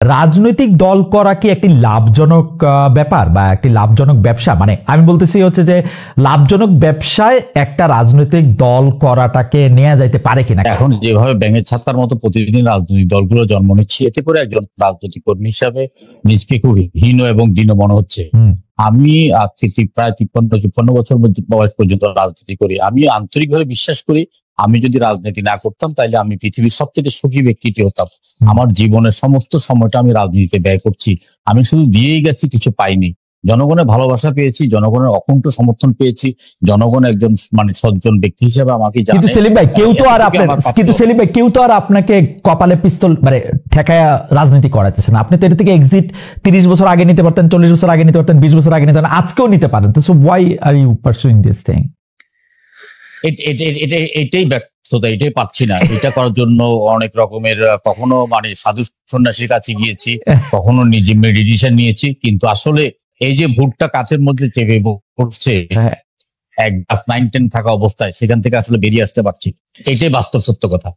রাজনৈতিক দল করা কি একটি লাভজনক ব্যাপার বা একটি লাভজনক ব্যবসা? মানে আমি বলতেছি হচ্ছে যে লাভজনক ব্যবসায় একটা রাজনৈতিক দল করাটাকে নেওয়া যাইতে পারে কিনা। এখন যেভাবে ব্যাঙের ছাতার মতো প্রতিদিন রাজনৈতিক দলগুলো জন্ম নিচ্ছে, এতে করে একজন রাজনৈতিক কর্মী হিসাবে নিজকে খুব হীন এবং দীন মনে হচ্ছে। আমি প্রায় 53-54 বছর বয়স পর্যন্ত রাজনীতি করি। আমি আন্তরিকভাবে বিশ্বাস করি, আমি যদি রাজনীতি না করতাম তাহলে আমি পৃথিবীর সবচেয়ে সুখী ব্যক্তিটি হতাম। আমার জীবনের সমস্ত সময়টা আমি রাজনীতিতে ব্যয় করছি। আমি শুধু দিয়েই গেছি, কিছু পাইনি। জনগণের ভালোবাসা পেয়েছি, জনগণের অকুণ্ঠ সমর্থন পেয়েছি, জনগণ একজন মানে সজ্জন ব্যক্তি হিসেবে আমাকে জানে। কিন্তু সেলিম ভাই, কেউ তো আর আপনাকে কপালে পিস্তল মানে ঠেকায়া রাজনীতি করাইতেছে না। আপনি তো এটা থেকে এক্সিট 30 বছর আগে নিতে পারতেন, 40 বছর আগে নিতে পারতেন, 20 বছর আগে নিতে পারতেন, আজকেও নিতে পারেন। তো so why are you pursuing this thing? এটাই ব্যর্থতা, এটাই পাচ্ছি না। এটা করার জন্য অনেক রকমের, কখনো মানে সাধু সন্ন্যাসীর কাছে গিয়েছি, কখনো নিজে মেডিটেশন নিয়েছি, কিন্তু আসলে এই যে ভুটটা কাছের মধ্যে চেপে পড়ছে এক ক্লাস 9-10 থাকা অবস্থায়, সেখান থেকে আসলে বেরিয়ে আসতে পারছি। এটাই বাস্তব সত্য কথা।